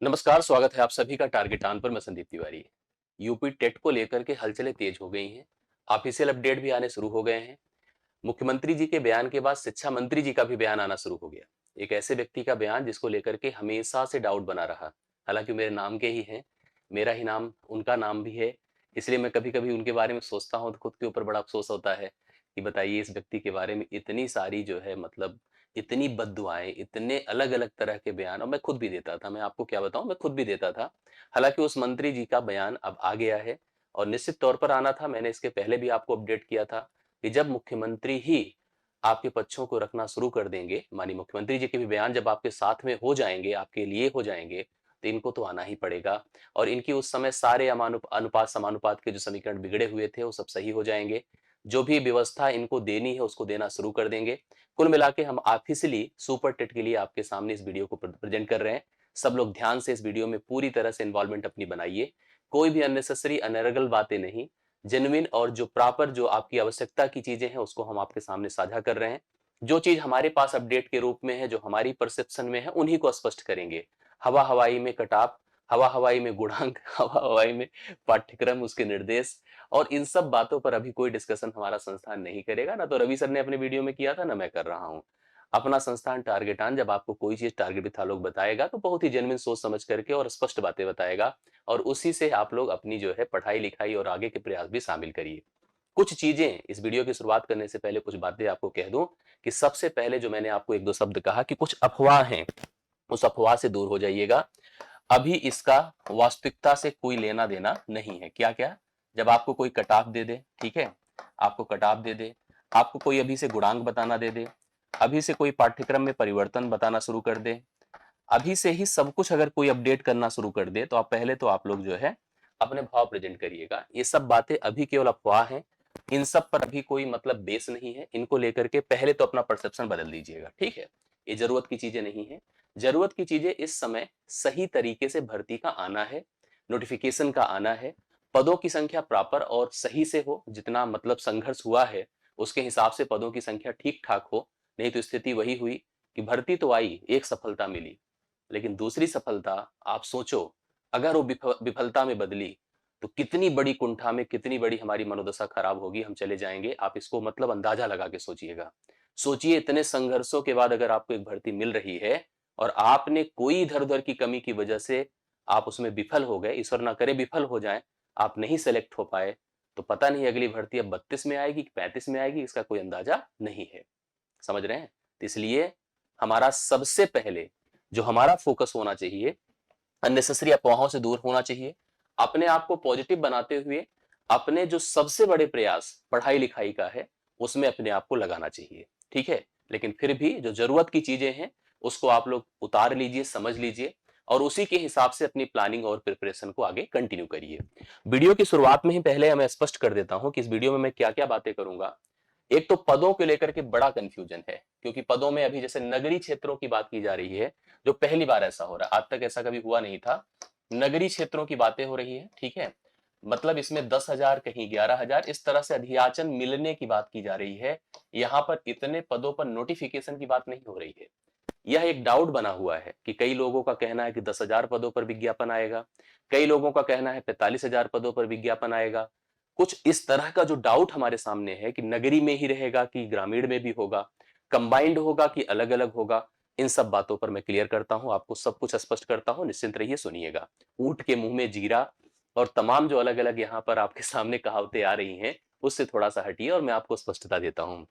नमस्कार, स्वागत है आप सभी का टारगेट ऑन पर। मैं संदीप तिवारी। यूपी टेट को लेकर के हलचलें तेज हो गई हैं। ऑफिशियल अपडेट भी आने शुरू हो गए हैं। मुख्यमंत्री जी के बयान के बाद शिक्षा मंत्री जी का भी बयान आना शुरू हो गया। एक ऐसे व्यक्ति का बयान जिसको लेकर के हमेशा से डाउट बना रहा। हालांकि मेरे नाम के ही हैं, मेरा ही नाम उनका नाम भी है। इसलिए मैं कभी कभी उनके बारे में सोचता हूँ तो खुद के ऊपर बड़ा अफसोस होता है कि बताइए इस व्यक्ति के बारे में इतनी सारी जो है मतलब इतनी बद्दुआएं, इतने अलग अलग तरह के बयान, और मैं खुद भी देता था। मैं आपको क्या बताऊं, मैं खुद भी देता था। हालांकि उस मंत्री जी का बयान अब आ गया है और निश्चित तौर पर आना था। मैंने इसके पहले भी आपको अपडेट किया था कि जब मुख्यमंत्री ही आपके पक्षों को रखना शुरू कर देंगे, मानी मुख्यमंत्री जी के भी बयान जब आपके साथ में हो जाएंगे, आपके लिए हो जाएंगे, तो इनको तो आना ही पड़ेगा। और इनकी उस समय सारे अनुपात समानुपात के जो समीकरण बिगड़े हुए थे वो सब सही हो जाएंगे। जो भी व्यवस्था इनको देनी है उसको देना शुरू कर देंगे। कुल मिला के हम ऑफिशियली सुपर टेट के लिए आपके सामने इस वीडियो को प्रेजेंट कर रहे हैं। सब लोग ध्यान से इस वीडियो में पूरी तरह से इन्वॉल्वमेंट अपनी बनाइए। कोई भी अननेसेसरी अनर्गल बातें नहीं, जेन्युइन और जो प्रॉपर जो आपकी आवश्यकता की चीजें हैं उसको हम आपके सामने साझा कर रहे हैं। जो चीज हमारे पास अपडेट के रूप में है, जो हमारी परसेप्शन में है, उन्हीं को स्पष्ट करेंगे। हवा हवाई में कटाप, हवा हवाई में गुणांक, हवा हवाई में पाठ्यक्रम, उसके निर्देश और इन सब बातों पर अभी कोई डिस्कशन हमारा संस्थान नहीं करेगा। ना तो रवि सर ने अपने वीडियो में किया था, ना मैं कर रहा हूं। अपना संस्थान टारगेट ऑन जब आपको कोई चीज टारगेट विथ लोग बताएगा तो बहुत ही जेन्युइन सोच समझ करके और स्पष्ट बातें बताएगा। और उसी से आप लोग अपनी जो है पढ़ाई लिखाई और आगे के प्रयास भी शामिल करिए। कुछ चीजें इस वीडियो की शुरुआत करने से पहले कुछ बातें आपको कह दूं कि सबसे पहले जो मैंने आपको एक दो शब्द कहा कि कुछ अफवाह हैं, उस अफवाह से दूर हो जाइएगा। अभी इसका वास्तविकता से कोई लेना देना नहीं है। क्या क्या? जब आपको कोई कट ऑफ दे दे, ठीक है, आपको कट ऑफ दे दे, आपको कोई अभी से गुणांक बताना दे दे, अभी से कोई पाठ्यक्रम में परिवर्तन बताना शुरू कर दे, अभी से ही सब कुछ अगर कोई अपडेट करना शुरू कर दे, तो आप पहले तो आप लोग जो है अपने भाव प्रेजेंट करिएगा। ये सब बातें अभी केवल अफवाह हैं। इन सब पर अभी कोई मतलब बेस नहीं है। इनको लेकर के पहले तो अपना परसेप्शन बदल दीजिएगा, ठीक है। ये जरूरत की चीजें नहीं है। जरूरत की चीजें इस समय सही तरीके से भर्ती का आना है, नोटिफिकेशन का आना है, पदों की संख्या प्रॉपर और सही से हो। जितना मतलब संघर्ष हुआ है उसके हिसाब से पदों की संख्या ठीक ठाक हो। नहीं तो स्थिति वही हुई कि भर्ती तो आई, एक सफलता मिली, लेकिन दूसरी सफलता आप सोचो अगर वो विफलता में बदली तो कितनी बड़ी कुंठा में, कितनी बड़ी हमारी मनोदशा खराब होगी, हम चले जाएंगे। आप इसको मतलब अंदाजा लगा के सोचिएगा। सोचिए इतने संघर्षों के बाद अगर आपको एक भर्ती मिल रही है और आपने कोई इधर उधर की कमी की वजह से आप उसमें विफल हो गए, ईश्वर ना करे विफल हो जाए, आप नहीं सेलेक्ट हो पाए, तो पता नहीं अगली भर्ती अब 32 में आएगी कि 35 में आएगी, इसका कोई अंदाजा नहीं है। समझ रहे हैं? तो इसलिए हमारा सबसे पहले जो हमारा फोकस होना चाहिए, अननेसेसरी अफवाहों से दूर होना चाहिए। अपने आप को पॉजिटिव बनाते हुए अपने जो सबसे बड़े प्रयास पढ़ाई लिखाई का है उसमें अपने आप को लगाना चाहिए, ठीक है। लेकिन फिर भी जो जरूरत की चीजें हैं उसको आप लोग उतार लीजिए, समझ लीजिए और उसी के हिसाब से अपनी प्लानिंग और प्रिपरेशन को आगे कंटिन्यू करिए। वीडियो की शुरुआत में ही पहले मैं स्पष्ट कर देता हूं कि इस वीडियो में मैं क्या क्या बातें करूंगा। एक तो पदों को लेकर के बड़ा कंफ्यूजन है, क्योंकि पदों में अभी जैसे नगरीय क्षेत्रों की बात की जा रही है, जो पहली बार ऐसा हो रहा है, आज तक ऐसा कभी हुआ नहीं था। नगरीय क्षेत्रों की बातें हो रही है, ठीक है। मतलब इसमें 10,000 कहीं 11,000 इस तरह से अधियाचन मिलने की बात की जा रही है। यहाँ पर इतने पदों पर नोटिफिकेशन की बात नहीं हो रही है। यह एक डाउट बना हुआ है कि कई लोगों का कहना है कि 10,000 पदों पर विज्ञापन आएगा, कई लोगों का कहना है 45,000 पदों पर विज्ञापन आएगा। कुछ इस तरह का जो डाउट हमारे सामने है कि नगरी में ही रहेगा कि ग्रामीण में भी होगा, कंबाइंड होगा कि अलग अलग होगा, इन सब बातों पर मैं क्लियर करता हूं, आपको सब कुछ स्पष्ट करता हूं, निश्चिंत रहिए, सुनिएगा। ऊंट के मुंह में जीरा और तमाम जो अलग अलग यहाँ पर आपके सामने कहावतें आ रही हैं उससे थोड़ा सा हटिए और मैं आपको स्पष्टता देता हूं।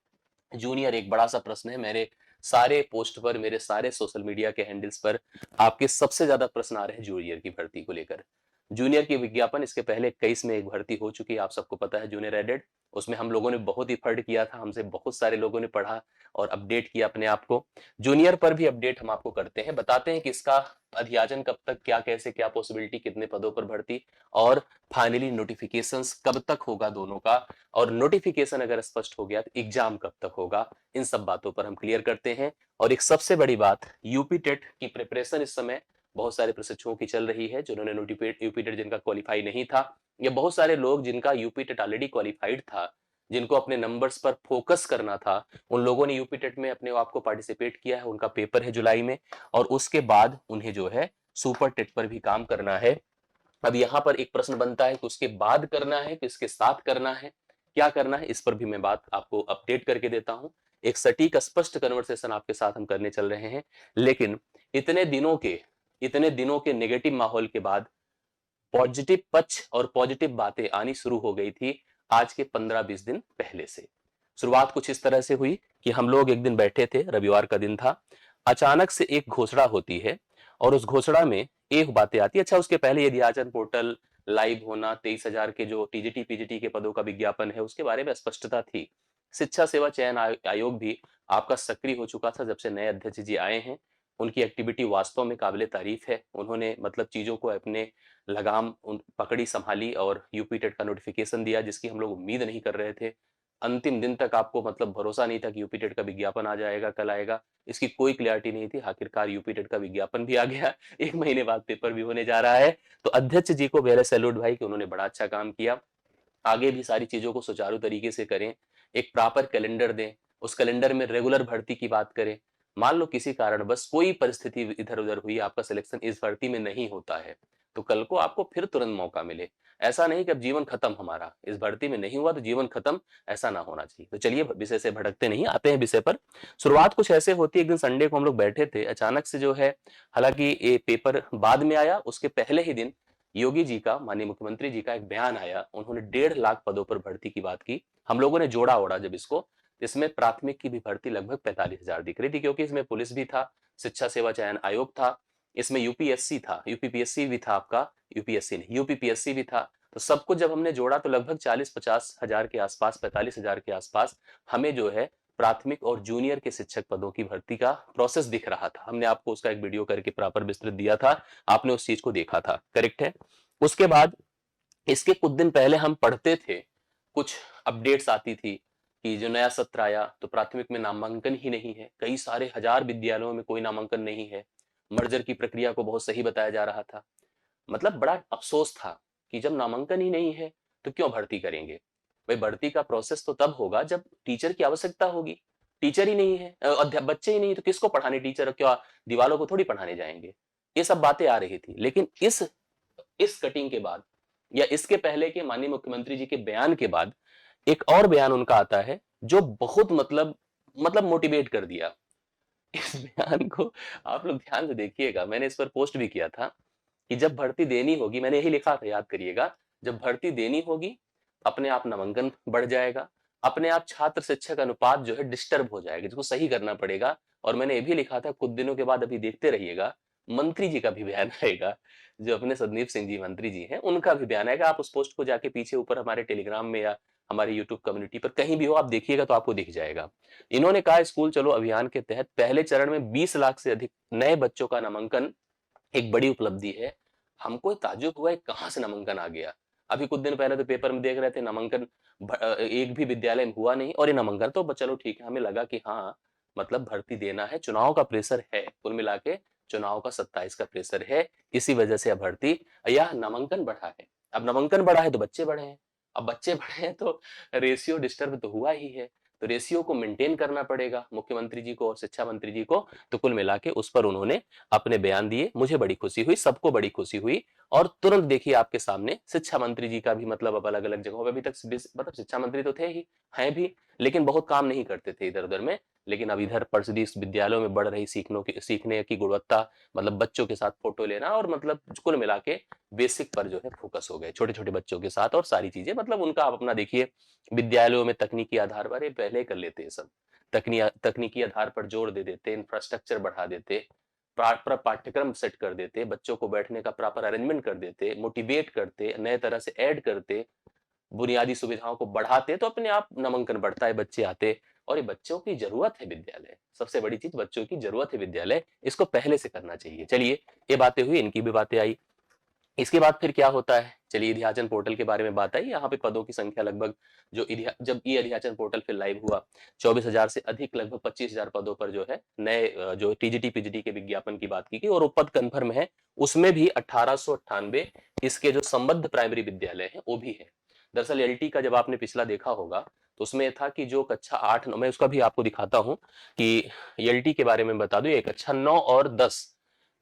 जूनियर, एक बड़ा सा प्रश्न है। मेरे सारे पोस्ट पर, मेरे सारे सोशल मीडिया के हैंडल्स पर आपके सबसे ज्यादा प्रश्न आ रहे हैं जूनियर की भर्ती को लेकर। जूनियर की विज्ञापन इसके पहले 21 में एक भर्ती हो चुकी है, आप सबको पता है, जूनियर एडेड। उसमें हम लोगों ने बहुत इफर्ट किया था, हमसे बहुत सारे लोगों ने पढ़ा और अपडेट किया अपने आप को। जूनियर पर भी अपडेट हम आपको करते हैं, बताते हैं कि इसका अध्याचन कब तक, क्या कैसे, क्या पॉसिबिलिटी, कितने पदों पर भर्ती और फाइनली नोटिफिकेशंस कब तक होगा दोनों का। और नोटिफिकेशन अगर स्पष्ट हो गया तो एग्जाम कब तक होगा, इन सब बातों पर हम क्लियर करते हैं। और एक सबसे बड़ी बात, यूपी टेट की प्रिपरेशन इस समय बहुत सारे प्रशिक्षुओं की चल रही है जिन्होंने यूपी टेट जिनका क्वालिफाई नहीं था, या बहुत सारे लोग जिनका यूपी टेट ऑलरेडी क्वालिफाइड था, जिनको अपने नंबर्स पर फोकस करना था, उन लोगों ने यूपी टेट में अपने आप को पार्टिसिपेट किया है। उनका पेपर है जुलाई में और उसके बाद उन्हें जो है सुपर टेट पर भी काम करना है। अब यहाँ पर एक प्रश्न बनता है कि उसके बाद करना है कि इसके साथ करना है, क्या करना है, इस पर भी मैं बात आपको अपडेट करके देता हूं। एक सटीक स्पष्ट कन्वर्सेशन आपके साथ हम करने चल रहे हैं। लेकिन इतने दिनों के इतने दिनों के नेगेटिव माहौल के बाद पॉजिटिव पक्ष और पॉजिटिव बातें आनी शुरू हो गई थी आज के 15-20 दिन पहले से। शुरुआत कुछ इस तरह से हुई कि हम लोग एक दिन बैठे थे, रविवार का दिन था, अचानक से एक घोषणा होती है और उस घोषणा में एक बातें आती है। अच्छा, उसके पहले यदि आचरण पोर्टल लाइव होना, 23,000 के जो टीजीटी पीजीटी के पदों का विज्ञापन है उसके बारे में स्पष्टता थी। शिक्षा सेवा चयन आयोग भी आपका सक्रिय हो चुका था जब से नए अध्यक्ष जी आए हैं। उनकी एक्टिविटी वास्तव में काबिले तारीफ है। उन्होंने मतलब चीजों को अपने लगाम पकड़ी, संभाली और यूपी टेट का नोटिफिकेशन दिया जिसकी हम लोग उम्मीद नहीं कर रहे थे। अंतिम दिन तक आपको मतलब भरोसा नहीं था कि यूपी टेट का विज्ञापन आ जाएगा, कल आएगा, इसकी कोई क्लैरिटी नहीं थी। आखिरकार यूपी टेट का विज्ञापन भी आ गया, 1 महीने बाद पेपर भी होने जा रहा है। तो अध्यक्ष जी को मेरा सैल्यूट भाई कि उन्होंने बड़ा अच्छा काम किया। आगे भी सारी चीजों को सुचारू तरीके से करें, एक प्रॉपर कैलेंडर दें, उस कैलेंडर में रेगुलर भर्ती की बात करें। मान लो किसी कारण बस कोई परिस्थिति इधर उधर हुई, आपका सिलेक्शन इस भर्ती में नहीं होता है, तो कल को आपको फिर तुरंत मौका मिले। ऐसा नहीं कि अब जीवन खत्म, हमारा इस भर्ती में नहीं हुआ तो जीवन खत्म, ऐसा ना होना चाहिए। तो चलिए विषय से भटकते नहीं, आते हैं विषय पर। शुरुआत कुछ ऐसे होती है, एक दिन संडे को हम लोग बैठे थे, अचानक से जो है, हालांकि ये पेपर बाद में आया, उसके पहले ही दिन योगी जी का, माननीय मुख्यमंत्री जी का एक बयान आया। उन्होंने 1.5 लाख पदों पर भर्ती की बात की। हम लोगों ने जोड़ा ओढ़ा जब इसको, इसमें प्राथमिक की भी भर्ती लगभग 45,000 दिख रही थी, क्योंकि इसमें पुलिस भी था, शिक्षा सेवा चयन आयोग था, इसमें यूपीएससी था, यूपीपीएससी भी था आपका, यूपीएससी नहीं यूपीपीएससी भी था। तो सबको जब हमने जोड़ा तो लगभग 40-50 हजार के आसपास, 45,000 के आसपास हमें जो है प्राथमिक और जूनियर के शिक्षक पदों की भर्ती का प्रोसेस दिख रहा था। हमने आपको उसका एक वीडियो करके प्रॉपर विस्तृत दिया था, आपने उस चीज को देखा था, करेक्ट है। उसके बाद इसके कुछ दिन पहले हम पढ़ते थे, कुछ अपडेट्स आती थी कि जो नया सत्र आया तो प्राथमिक में नामांकन ही नहीं है, कई सारे हजार विद्यालयों में कोई नामांकन नहीं है। मर्जर की प्रक्रिया को बहुत सही बताया जा रहा था। मतलब बड़ा अफसोस था कि जब नामांकन ही नहीं है तो क्यों भर्ती करेंगे। भाई भर्ती का प्रोसेस तो तब होगा जब टीचर की आवश्यकता होगी। टीचर ही नहीं है, बच्चे ही नहीं, तो किसको पढ़ाने टीचर, क्या दीवालों को थोड़ी पढ़ाने जाएंगे। ये सब बातें आ रही थी। लेकिन इस कटिंग के बाद या इसके पहले के माननीय मुख्यमंत्री जी के बयान के बाद एक और बयान उनका आता है जो बहुत मतलब मोटिवेट कर दिया। इस बयान को आप लोग ध्यान से देखिएगा, मैंने इस पर पोस्ट भी किया था कि जब भर्ती देनी होगी, मैंने यही लिखा था, याद करिएगा, जब भर्ती देनी होगी अपने आप नामांकन बढ़ जाएगा, अपने आप छात्र शिक्षक अनुपात जो है डिस्टर्ब हो जाएगा, जिसको सही करना पड़ेगा। और मैंने ये भी लिखा था, कुछ दिनों के बाद अभी देखते रहिएगा, मंत्री जी का भी बयान आएगा, जो अपने सदनीप सिंह जी मंत्री जी हैं, उनका भी बयान आएगा। आप उस पोस्ट को जाके पीछे ऊपर हमारे टेलीग्राम में या हमारे यूट्यूब कम्युनिटी पर कहीं भी हो, आप देखिएगा तो आपको दिख जाएगा। इन्होंने कहा स्कूल चलो अभियान के तहत पहले चरण में 20 लाख से अधिक नए बच्चों का नामांकन एक बड़ी उपलब्धि है। हमको ताज्जुब हुआ है कहां से नामांकन आ गया। अभी कुछ दिन पहले तो पेपर में देख रहे थे नामांकन एक भी विद्यालय में हुआ नहीं, और ये नामांकन तो चलो ठीक है, हमें लगा कि हाँ मतलब भर्ती देना है, चुनाव का प्रेशर है, कुल मिला के चुनाव का 27 का प्रेशर है, इसी वजह से अब भर्ती या नामांकन बढ़ा है। अब नामांकन बढ़ा है तो बच्चे बढ़े हैं, अब बच्चे बढ़े हैं तो रेशियो डिस्टर्ब तो हुआ ही है। तो रेशियो को मेंटेन करना पड़ेगा मुख्यमंत्री जी को और शिक्षा मंत्री जी को। तो कुल मिला के उस पर उन्होंने अपने बयान दिए, मुझे बड़ी खुशी हुई, सबको बड़ी खुशी हुई। और तुरंत देखिए आपके सामने शिक्षा मंत्री जी का भी मतलब अब अलग अलग जगहों पर, अभी तक मतलब शिक्षा मंत्री तो थे ही, हैं भी, लेकिन बहुत काम नहीं करते थे इधर उधर में। लेकिन अब इधर परिषदीय विद्यालयों में बढ़ रही सीखने की गुणवत्ता, मतलब बच्चों के साथ फोटो लेना, और मतलब कुल मिला के बेसिक पर जो है फोकस हो गए, छोटे छोटे बच्चों के साथ और सारी चीजें, मतलब उनका आप अपना देखिए। विद्यालयों में तकनीकी आधार पर, पहले कर लेते हैं सब, तकनीकी आधार पर जोर दे देते, इंफ्रास्ट्रक्चर बढ़ा देते, प्रॉपर पाठ्यक्रम सेट कर देते, बच्चों को बैठने का प्रॉपर अरेंजमेंट कर देते, मोटिवेट करते, नए तरह से ऐड करते, बुनियादी सुविधाओं को बढ़ाते, तो अपने आप नामांकन बढ़ता है, बच्चे आते। और ये बच्चों की जरूरत है विद्यालय, सबसे बड़ी चीज बच्चों की जरूरत है विद्यालय, इसको पहले से करना चाहिए। चलिए ये बातें हुई, इनकी भी बातें आई। इसके बाद फिर क्या होता है, चलिए अध्याचन पोर्टल के बारे में बात आई। यहाँ पे पदों की संख्या लगभग जब ई अध्याचन पोर्टल फिर लाइव हुआ, 24,000 से अधिक लगभग 25,000 पदों पर जो है नए जो टीजीटी पीजीटी के विज्ञापन की बात की गई, और वो पद कन्फर्म है। उसमें भी 1898 इसके जो संबद्ध प्राइमरी विद्यालय है वो भी है। दरअसल एलटी का जब आपने पिछला देखा होगा तो उसमें था कि जो कक्षा 8 9, मैं उसका भी आपको दिखाता हूँ कि एलटी के बारे में बता दूं, एक कक्षा 9 और 10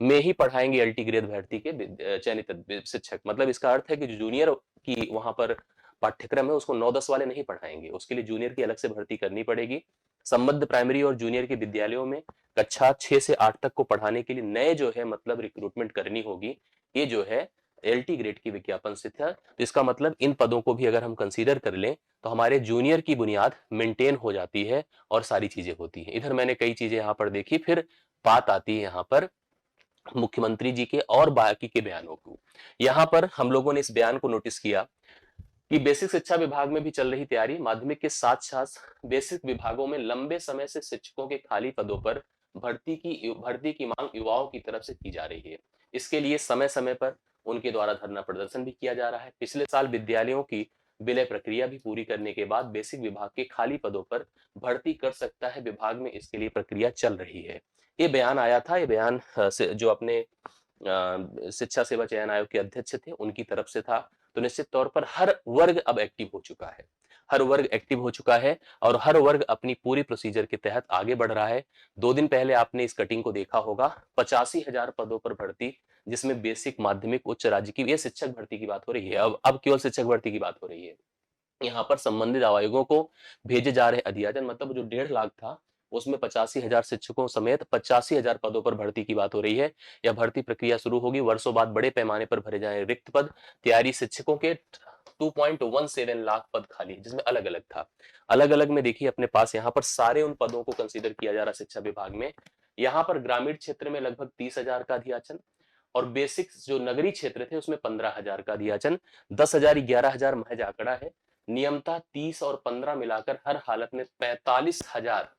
में ही पढ़ाएंगे एलटी ग्रेड भर्ती के चयनित शिक्षक। मतलब इसका अर्थ है कि जो जूनियर की वहां पर पाठ्यक्रम है उसको 9-10 वाले नहीं पढ़ाएंगे, उसके लिए जूनियर की अलग से भर्ती करनी पड़ेगी। संबद्ध प्राइमरी और जूनियर के विद्यालयों में कक्षा 6 से 8 तक को पढ़ाने के लिए नए जो है मतलब रिक्रूटमेंट करनी होगी। ये जो है एलटी ग्रेड की विज्ञापन से था। तो इसका मतलब इन पदों को भी अगर हम कंसीडर कर लें तो हमारे जूनियर की बुनियाद मेंटेन हो जाती है और सारी चीजें होती हैं। इधर मैंने कई चीजें यहाँ पर देखी, फिर बात आती है यहाँ पर मुख्यमंत्री जी के और बाकी के बयानों को। यहाँ पर हम लोगों ने इस बयान को नोटिस किया कि बेसिक शिक्षा विभाग में भी चल रही तैयारी, माध्यमिक के साथ साथ बेसिक विभागों में लंबे समय से शिक्षकों के खाली पदों पर भर्ती की मांग युवाओं की तरफ से की जा रही है। इसके लिए समय समय पर उनके द्वारा धरना प्रदर्शन भी किया जा रहा है। पिछले साल विद्यालयों की विलय प्रक्रिया भी पूरी करने के बाद बेसिक विभाग के खाली पदों पर भर्ती कर सकता है विभाग में, इसके लिए प्रक्रिया चल रही है। ये बयान आया था, ये बयान जो अपने शिक्षा सेवा चयन आयोग के अध्यक्ष थे उनकी तरफ से था। तो निश्चित तौर पर हर वर्ग अब एक्टिव हो चुका है, हर वर्ग एक्टिव हो चुका है और हर वर्ग अपनी पूरी प्रोसीजर के तहत आगे बढ़ रहा है। 2 दिन पहले आपने इस कटिंग को देखा होगा, 85,000 पदों पर भर्ती, जिसमें बेसिक, माध्यमिक, उच्च राज्य की, ये शिक्षक भर्ती की बात हो रही है। अब केवल शिक्षक भर्ती की बात हो रही है। यहाँ पर संबंधित आयोगों को भेजे जा रहे अध्याचन, मतलब जो 1.5 लाख था उसमें 85,000 शिक्षकों समेत 85,000 पदों पर भर्ती की बात हो रही है। यह भर्ती प्रक्रिया शुरू होगी, वर्षों बाद बड़े पैमाने पर भरे जाए रिक्त पद। तैयारी शिक्षकों के 2.17 लाख पद खाली, जिसमें अलग अलग था। अलग अलग में देखिए अपने पास यहाँ पर सारे उन पदों को कंसीडर किया जा रहा शिक्षा विभाग में। यहाँ पर ग्रामीण क्षेत्र में लगभग 30,000 का अध्याचन और बेसिक जो नगरीय क्षेत्र थे उसमें 15,000 का अध्याचन। 10,000 11,000 महज आंकड़ा है। नियमता 30 और 15 मिलाकर हर हालत में 45,000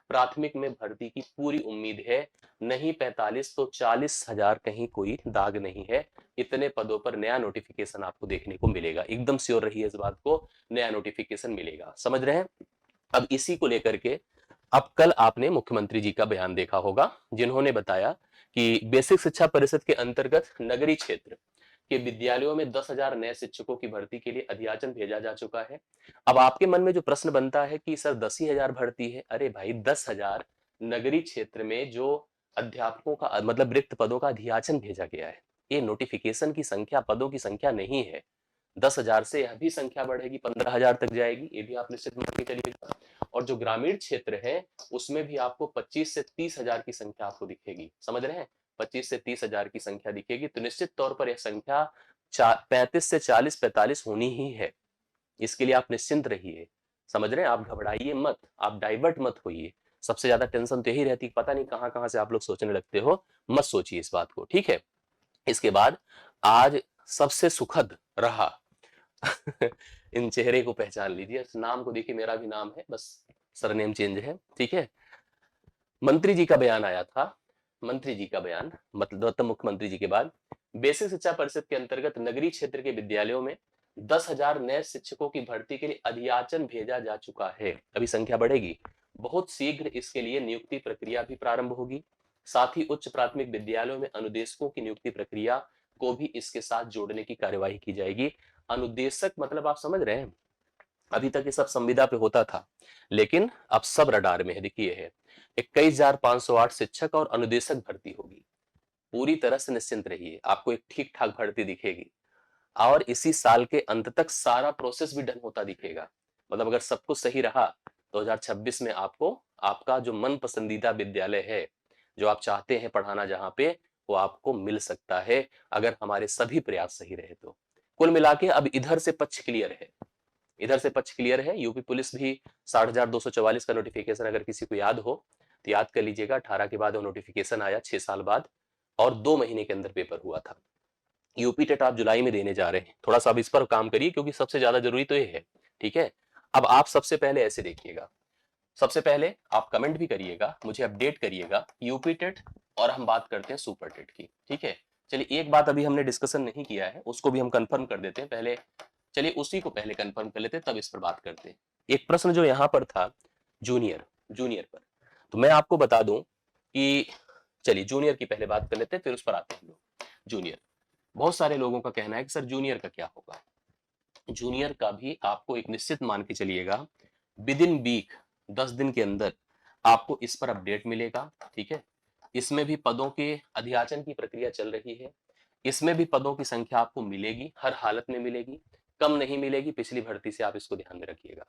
प्राथमिक में भर्ती की पूरी उम्मीद है। नहीं 45 तो 40,000, कहीं कोई दाग नहीं है। इतने पदों पर नया नोटिफिकेशन आपको देखने को मिलेगा, एकदम श्योर रहिए इस बात को, नया नोटिफिकेशन मिलेगा। समझ रहे हैं? अब इसी को लेकर के अब कल आपने मुख्यमंत्री जी का बयान देखा होगा, जिन्होंने बताया कि बेसिक शिक्षा परिषद के अंतर्गत नगरीय क्षेत्र के विद्यालयों में 10,000 नए शिक्षकों की भर्ती के लिए अध्याचन भेजा जा चुका है। अब आपके मन में जो प्रश्न बनता है कि सर 10,000 भर्ती है, अरे भाई 10,000 नगरीय क्षेत्र में जो अध्यापकों का मतलब रिक्त पदों का अध्याचन भेजा गया है, ये नोटिफिकेशन की संख्या, पदों की संख्या नहीं है। 10,000 से यह भी संख्या बढ़ेगी, 15,000 तक जाएगी, ये भी आप निश्चित मान के चलिएगा। और जो ग्रामीण क्षेत्र है उसमें भी आपको 25 से 30,000 की संख्या आपको दिखेगी। समझ रहे हैं? 25 से 30,000 की संख्या दिखेगी। तो निश्चित तौर पर यह संख्या 35 से 40-45 होनी ही है। इसके लिए आप निश्चिंत रहिए। समझ रहे हैं? आप घबराइए मत, आप डाइवर्ट मत होइए। सबसे ज्यादा टेंशन तो यही रहती, पता नहीं कहां कहां से आप लोग सोचने लगते हो। मत सोचिए इस बात को, ठीक है? इसके बाद आज सबसे सुखद रहा इन चेहरे को पहचान लीजिए, इस नाम को देखिए, मेरा भी नाम है, बस सरनेम चेंज है, ठीक है? मंत्री जी का बयान आया था। मंत्री जी का बयान मतलब मुख्यमंत्री जी के बाद बेसिक शिक्षा परिषद के अंतर्गत नगरीय क्षेत्र के विद्यालयों में 10,000 नए शिक्षकों की भर्ती के लिए अध्याचन भेजा जा चुका है। अभी संख्या बढ़ेगी, बहुत शीघ्र इसके लिए नियुक्ति प्रक्रिया भी प्रारंभ होगी। साथ ही उच्च प्राथमिक विद्यालयों में अनुदेशकों की नियुक्ति प्रक्रिया को भी इसके साथ जोड़ने की कार्यवाही की जाएगी। अनुदेशक मतलब आप समझ रहे हैं, अभी तक ये सब संविदा पे होता था, लेकिन अब सब रडार में है। देखिए है 21,508 शिक्षक और अनुदेशक भर्ती होगी। पूरी तरह से निश्चिंत रहिए, आपको एक ठीक ठाक भर्ती दिखेगी और इसी साल के अंत तक सारा प्रोसेस भी डन होता दिखेगा। मतलब अगर सब कुछ सही रहा 2026 में आपको आपका जो मन पसंदीदा विद्यालय है, जो आप चाहते हैं पढ़ाना जहां पे, वो आपको मिल सकता है अगर हमारे सभी प्रयास सही रहे तो। कुल मिला के अब इधर से पक्ष क्लियर है, इधर से पक्ष क्लियर है। यूपी पुलिस भी 60,244 का नोटिफिकेशन अगर किसी को याद हो तो याद कर लीजिएगा। 18 के बाद वो नोटिफिकेशन आया, 6 साल बाद, और 2 महीने के अंदर पेपर हुआ था। यूपी टेट आप जुलाई में देने जा रहे हैं, थोड़ा सा अब इस पर काम करिए क्योंकि सबसे ज्यादा जरूरी तो ये है, ठीक है? अब आप सबसे पहले ऐसे देखिएगा, सबसे पहले आप कमेंट भी करिएगा, मुझे अपडेट करिएगा यूपी टेट, और हम बात करते हैं सुपर टेट की, ठीक है? चलिए एक बात अभी हमने डिस्कशन नहीं किया है, उसको भी हम कंफर्म कर देते हैं पहले। चलिए उसी को पहले कंफर्म कर लेते हैं, तब इस पर बात करते हैं। एक प्रश्न जो यहां पर था जूनियर, जूनियर पर, तो मैं आपको बता दूं कि, चलिए जूनियर की पहले बात कर लेते हैं, फिर उस पर आते हैं हम लोग। जूनियर, बहुत सारे लोगों का कहना है कि सर जूनियर का क्या होगा। जूनियर का भी आपको एक निश्चित मान के चलिएगा, विद इन वीक, 10 दिन के अंदर आपको इस पर अपडेट मिलेगा, ठीक है? इसमें भी पदों के अधियाचन की प्रक्रिया चल रही है। इसमें भी पदों की संख्या आपको मिलेगी, हर हालत में मिलेगी, कम नहीं मिलेगी। पिछली भर्ती से आप इसको ध्यान में रखिएगा।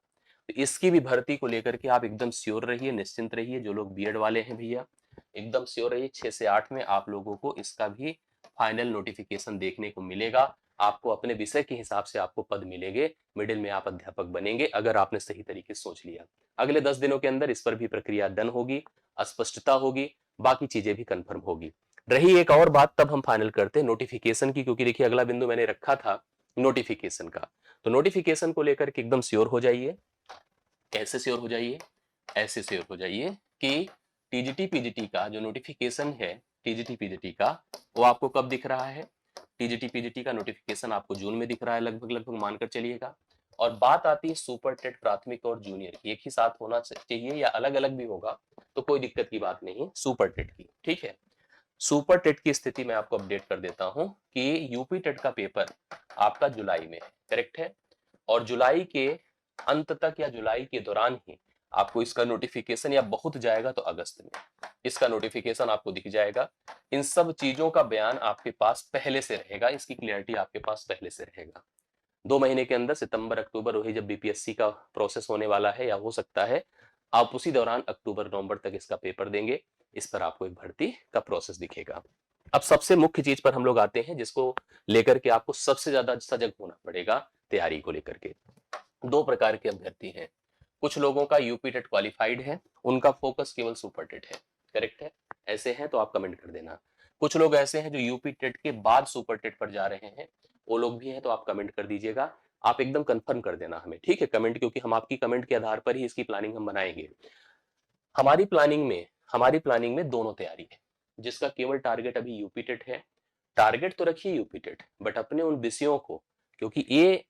तो इसकी भी भर्ती को लेकर के आप एकदम श्योर रहिए, निश्चिंत रहिए। जो लोग बीएड वाले हैं भैया, एकदम श्योर रहिए, 6 से 8 में आप लोगों को इसका भी फाइनल नोटिफिकेशन देखने को मिलेगा। आपको अपने विषय के हिसाब से आपको पद मिलेंगे, मिडिल में आप अध्यापक बनेंगे, अगर आपने सही तरीके से सोच लिया। अगले 10 दिनों के अंदर इस पर भी प्रक्रिया डन होगी, अस्पष्टता होगी, बाकी चीजें भी कंफर्म होगी। रही एक और बात, तब हम फाइनल करते हैं नोटिफिकेशन की, क्योंकि देखिए अगला बिंदु मैंने रखा था नोटिफिकेशन का। तो नोटिफिकेशन को लेकर के एकदम श्योर हो जाइए। कैसे श्योर हो जाइए? ऐसे श्योर हो जाइए कि टीजीटी पीजीटी का जो नोटिफिकेशन है, टीजीटी पीजीटी का, वो आपको कब दिख रहा है? टीजीटी पीजीटी का नोटिफिकेशन आपको जून में दिख रहा है, लगभग लगभग मानकर चलिएगा। और बात आती है सुपर टेट प्राथमिक और जूनियर की, एक ही साथ होना चाहिए या अलग अलग भी होगा तो कोई दिक्कत की बात नहीं है, सुपर टेट की। ठीक है, सुपर टेट की स्थिति मैं आपको अपडेट कर देता हूं कि यूपी टेट का पेपर आपका जुलाई में है, करेक्ट है। और जुलाई के अंत तक या जुलाई के दौरान ही आपको इसका नोटिफिकेशन, या बहुत जाएगा तो अगस्त में इसका नोटिफिकेशन आपको दिख जाएगा। इन सब चीजों का बयान आपके पास पहले से रहेगा, इसकी क्लियरिटी आपके पास पहले से रहेगा। 2 महीने के अंदर सितंबर अक्टूबर वही जब बीपीएससी का प्रोसेस होने वाला है, या हो सकता है आप उसी दौरान अक्टूबर नवंबर तक इसका पेपर देंगे। इस पर आपको एक भर्ती का प्रोसेस दिखेगा। अब सबसे मुख्य चीज पर हम लोग आते हैं, जिसको लेकर के आपको सबसे ज्यादा सजग होना पड़ेगा, तैयारी को लेकर के। 2 प्रकार के अभ्यर्थी हैं। कुछ लोगों का यूपी टेट क्वालिफाइड है, उनका फोकस केवल सुपर टेट है, करेक्ट है। ऐसे हैं तो आप कमेंट कर देना। कुछ लोग ऐसे हैं जो यूपी टेट के बाद सुपर टेट पर जा रहे हैं, वो लोग भी हैं तो आप कमेंट कर दीजिएगा। आप एकदम कंफर्म कर देना हमें, ठीक है, कमेंट, क्योंकि हम आपकी कमेंट के आधार पर ही इसकी प्लानिंग हम बनाएंगे। हमारी प्लानिंग में दोनों तैयारी है। जिसका केवल टारगेट अभी यूपी टेट है, टारगेट तो रखिए यूपी टेट, बट अपने उन विषयों को, क्योंकि ये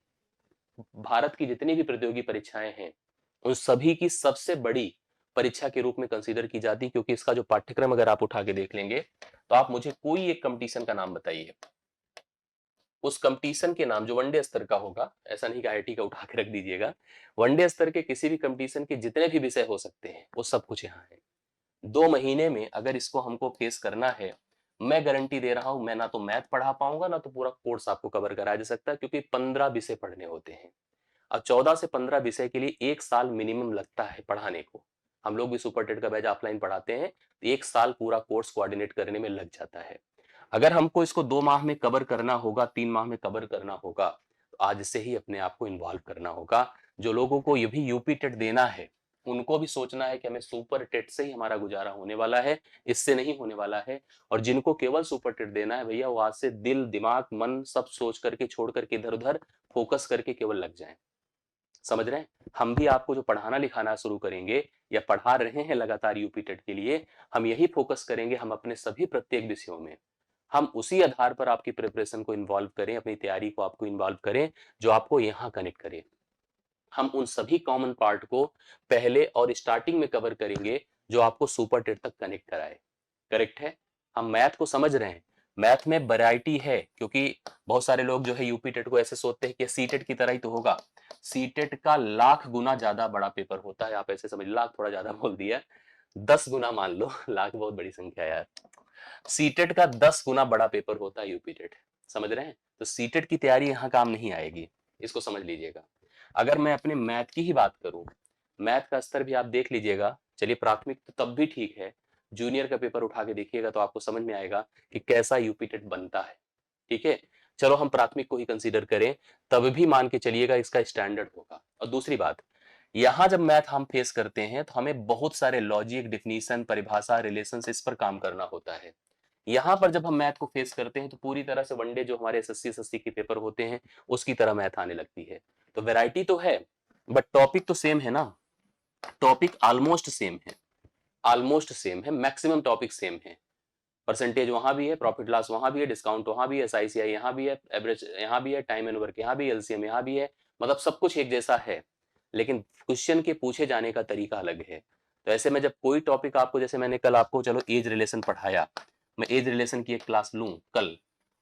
भारत की जितनी भी प्रतियोगी परीक्षाएं हैं उन सभी की सबसे बड़ी परीक्षा के रूप में कंसीडर की जाती है, क्योंकि इसका जो पाठ्यक्रम अगर आप उठा के देख लेंगे तो आप मुझे कोई एक कंपटीशन का नाम बताइए, उस कंपटीशन के नाम जो वनडे स्तर का होगा, ऐसा नहीं कि आईआईटी का उठा के रख दीजिएगा, वनडे स्तर के किसी भी कंपटीशन के जितने भी विषय हो सकते हैं वो सब कुछ यहाँ है। 2 महीने में अगर इसको हमको फेस करना है, मैं गारंटी दे रहा हूं, मैं ना तो मैथ पढ़ा पाऊंगा ना तो पूरा कोर्स आपको कवर कराया जा सकता है, क्योंकि 15 विषय पढ़ने होते हैं। अब 14 से 15 विषय के लिए 1 साल मिनिमम लगता है पढ़ाने को। हम लोग भी सुपर टेट का बैच ऑफलाइन पढ़ाते हैं, तो 1 साल पूरा कोर्स कोऑर्डिनेट करने में लग जाता है। अगर हमको इसको 2 माह में कवर करना होगा, 3 माह में कवर करना होगा, तो आज से ही अपने आप को इन्वॉल्व करना होगा। जो लोगों को ये भी यूपी टेट देना है, उनको भी सोचना है कि हमें सुपर टेट से ही हमारा गुजारा होने वाला है, इससे नहीं होने वाला है। और जिनको केवल सुपर टेट देना है भैया, वो आज से दिल दिमाग मन सब सोच करके, छोड़ करके, इधर उधर फोकस करके केवल लग जाएं। समझ रहे हैं? हम भी आपको जो पढ़ाना लिखाना शुरू करेंगे या पढ़ा रहे हैं लगातार यूपी टेट के लिए, हम यही फोकस करेंगे, हम अपने सभी प्रत्येक विषयों में हम उसी आधार पर आपकी प्रिपरेशन को इन्वॉल्व करें, अपनी तैयारी को आपको इन्वॉल्व करें, जो आपको यहाँ कनेक्ट करे। हम उन सभी कॉमन पार्ट को पहले और स्टार्टिंग में कवर करेंगे, जो आपको सुपर टेट तक कनेक्ट कराए। करेक्ट है? हम मैथ को समझ रहे हैं, मैथ में वैरायटी है, क्योंकि बहुत सारे लोग जो है यूपी टेट को ऐसे सोचते हैं कि सीटेट की तरह ही तो होगा। सीटेट का लाख गुना ज्यादा बड़ा पेपर होता है। आप ऐसे समझ, लाख थोड़ा ज्यादा बोल दिया, 10 गुना मान लो, लाख बहुत बड़ी संख्या है यार। सीटेट का 10 गुना बड़ा पेपर होता है यूपी टेट, समझ रहे हैं? तो सीटेट की तैयारी यहाँ काम नहीं आएगी, इसको समझ लीजिएगा। अगर मैं अपने मैथ की ही बात करूं, मैथ का स्तर भी आप देख लीजिएगा। चलिए प्राथमिक तो तब भी ठीक है, जूनियर का पेपर उठा के देखिएगा तो आपको समझ में आएगा कि कैसा यूपी टेट बनता है। ठीक है, चलो हम प्राथमिक को ही कंसीडर करें, तब भी मान के चलिएगा इसका स्टैंडर्ड होगा। और दूसरी बात, यहां जब मैथ हम फेस करते हैं तो हमें बहुत सारे लॉजिक, डिफिनीशन, परिभाषा, रिलेशन इस पर काम करना होता है। यहाँ पर जब हम मैथ को फेस करते हैं तो पूरी तरह से वनडे जो हमारे एसएससी एसएससी के पेपर होते हैं उसकी तरह मैथ आने लगती है। तो वैरायटी तो है, बट टॉपिक तो सेम है ना, टॉपिक ऑलमोस्ट सेम है, ऑलमोस्ट सेम है, मैक्सिमम टॉपिक सेम है। परसेंटेज वहां भी है, प्रॉफिट लॉस वहां भी है, डिस्काउंट वहां भी है, एसआईसीआई यहाँ भी है, एवरेज यहाँ भी है, टाइम एंड वर्क यहाँ भी है, एलसीएम यहाँ भी है, मतलब सब कुछ एक जैसा है। लेकिन क्वेश्चन के पूछे जाने का तरीका अलग है। तो ऐसे में जब कोई टॉपिक आपको, जैसे मैंने कल आपको चलो एज रिलेशन पढ़ाया, मैं एज रिलेशन की एक क्लास लूं कल,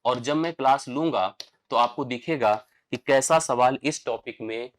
और जब मैं क्लास लूंगा तो आपको दिखेगा कि कैसा सवाल इस टॉपिक में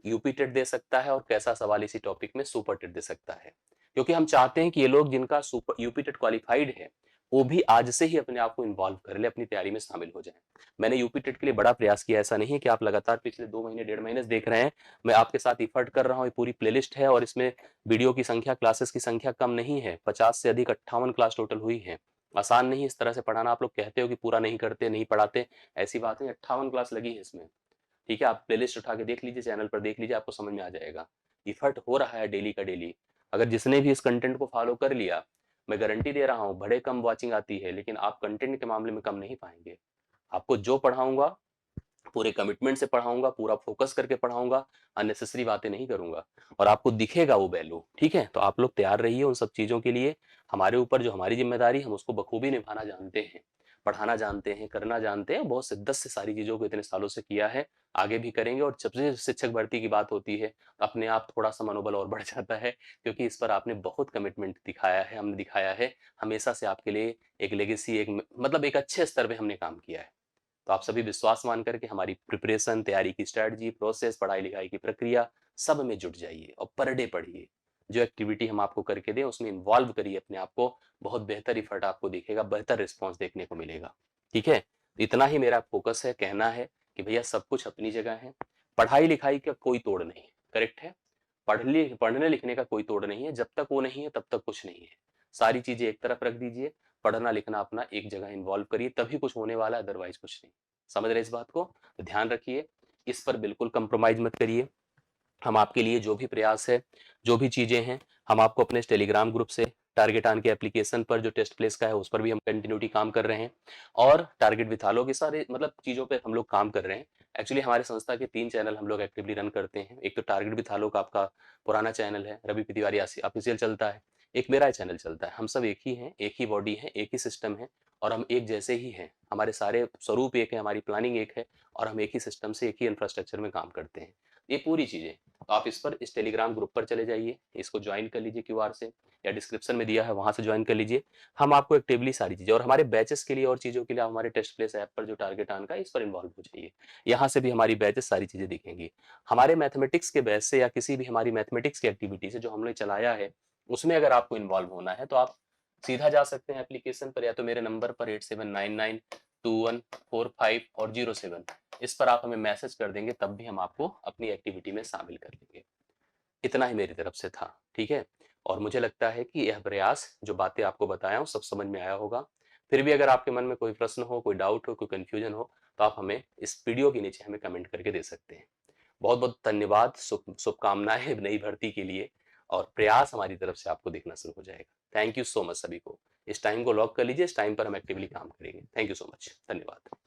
यूपी टेट दे सकता है और कैसा सवाल इसी टॉपिक में सुपर टेट दे सकता है। क्योंकि हम चाहते हैं कि ये लोग जिनका सुपर यूपी टेट क्वालिफाइड है वो भी आज से ही अपने आप को इन्वॉल्व कर ले, अपनी तैयारी में शामिल हो जाए। मैंने यूपी टेट के लिए बड़ा प्रयास किया, ऐसा नहीं है कि आप लगातार पिछले 2 महीने 1.5 महीने से देख रहे हैं। मैं आपके साथ इफर्ट कर रहा हूँ, ये पूरी प्लेलिस्ट है और इसमें वीडियो की संख्या, क्लासेस की संख्या कम नहीं है, 50 से अधिक 58 क्लास टोटल हुई है। आसान नहीं इस तरह से पढ़ाना, आप लोग कहते हो कि पूरा नहीं करते नहीं पढ़ाते, ऐसी बात है, 58 क्लास लगी है इसमें। ठीक है, आप प्लेलिस्ट उठा के देख लीजिए, चैनल पर देख लीजिए, आपको समझ में आ जाएगा। इफर्ट हो रहा है डेली का डेली। अगर जिसने भी इस कंटेंट को फॉलो कर लिया, मैं गारंटी दे रहा हूँ, बड़े कम वॉचिंग आती है लेकिन आप कंटेंट के मामले में कम नहीं पाएंगे। आपको जो पढ़ाऊंगा पूरे कमिटमेंट से पढ़ाऊंगा, पूरा फोकस करके पढ़ाऊंगा, अननेसेसरी बातें नहीं करूंगा और आपको दिखेगा वो वैल्यू। ठीक है, तो आप लोग तैयार रहिए उन सब चीजों के लिए। हमारे ऊपर जो हमारी जिम्मेदारी, हम उसको बखूबी निभाना जानते हैं, पढ़ाना जानते हैं, करना जानते हैं, बहुत शिद्दत से सारी चीजों को इतने सालों से किया है, आगे भी करेंगे। और जब से शिक्षक भर्ती की बात होती है अपने आप थोड़ा सा मनोबल और बढ़ जाता है, क्योंकि इस पर आपने बहुत कमिटमेंट दिखाया है, हमने दिखाया है, हमेशा से आपके लिए एक लेगेसी, एक मतलब एक अच्छे स्तर पे हमने काम किया है। तो आप सभी विश्वास मान करके हमारी प्रिपरेशन, तैयारी की स्ट्रेटजी, प्रोसेस, पढ़ाई लिखाई की प्रक्रिया, सब में जुट जाइए और पर डे पढ़िए। जो एक्टिविटी हम आपको करके दें उसमें इन्वॉल्व करिए अपने आप को, बहुत बेहतर इफर्ट आपको दिखेगा, बेहतर रिस्पॉन्स देखने को मिलेगा। ठीक है, इतना ही मेरा फोकस है, कहना है कि भैया सब कुछ अपनी जगह है, पढ़ाई लिखाई का कोई तोड़ नहीं है, करेक्ट है। पढ़ने लिखने का कोई तोड़ नहीं है, जब तक वो नहीं है तब तक कुछ नहीं है। सारी चीजें एक तरफ रख दीजिए, पढ़ना लिखना अपना एक जगह इन्वॉल्व करिए, तभी कुछ होने वाला है, अदरवाइज कुछ नहीं। समझ रहे इस बात को, तो ध्यान रखिए, इस पर बिल्कुल कंप्रोमाइज मत करिए। हम आपके लिए जो भी प्रयास है, जो भी चीजें हैं, हम आपको अपने टेलीग्राम ग्रुप से, टारगेट आन के एप्लीकेशन पर जो टेस्ट प्लेस का है उस पर भी हम कंटिन्यूटी काम कर रहे हैं, और टारगेट विथालो के सारे मतलब चीजों पे हम लोग काम कर रहे हैं। एक्चुअली हमारे संस्था के 3 चैनल हम लोग एक्टिवली रन करते हैं। एक तो टारगेट विथालो का आपका पुराना चैनल है, रवि पी तिवारी ऑफिशियल चलता है। एक मेरा चैनल चलता है, हम सब एक ही हैं, एक ही बॉडी है, एक ही सिस्टम है, और हम एक जैसे ही हैं, हमारे सारे स्वरूप एक है, हमारी प्लानिंग एक है, और हम एक ही सिस्टम से, एक ही इंफ्रास्ट्रक्चर में काम करते हैं। ये पूरी चीजें, तो आप इस पर, इस टेलीग्राम ग्रुप पर चले जाइए, इसको ज्वाइन कर लीजिए क्यूआर से, या डिस्क्रिप्शन में दिया है वहां से ज्वाइन कर लीजिए। हम आपको एक्टिवली सारी चीजें, और हमारे बैचेस के लिए और चीजों के लिए आप हमारे टेस्ट प्लेस ऐप पर जो टारगेट आन का है, इस पर इन्वॉल्व हो जाइए। यहाँ से भी हमारी बैचेस सारी चीजें दिखेंगी। हमारे मैथमेटिक्स के बैच से या किसी भी हमारी मैथमेटिक्स की एक्टिविटी से जो हमने चलाया है, उसमें अगर आपको इन्वॉल्व होना है तो आप सीधा जा सकते हैं एप्लीकेशन पर, या तो मेरे नंबर पर 87992145 और 07, इस पर आप हमें मैसेज कर देंगे, तब भी हम आपको अपनी एक्टिविटी में शामिल कर लेंगे। इतना ही मेरी तरफ से था, ठीक है। और मुझे लगता है कि यह प्रयास, जो बातें आपको बताया हूँ, सब समझ में आया होगा। फिर भी अगर आपके मन में कोई प्रश्न हो, कोई डाउट हो, कोई कंफ्यूजन हो, तो आप हमें इस वीडियो के नीचे हमें कमेंट करके दे सकते हैं। बहुत बहुत धन्यवाद, शुभकामनाएं नई भर्ती के लिए, और प्रयास हमारी तरफ से आपको दिखना शुरू हो जाएगा। थैंक यू सो मच सभी को। इस टाइम को लॉक कर लीजिए, इस टाइम पर हम एक्टिवली काम करेंगे। थैंक यू सो मच, धन्यवाद।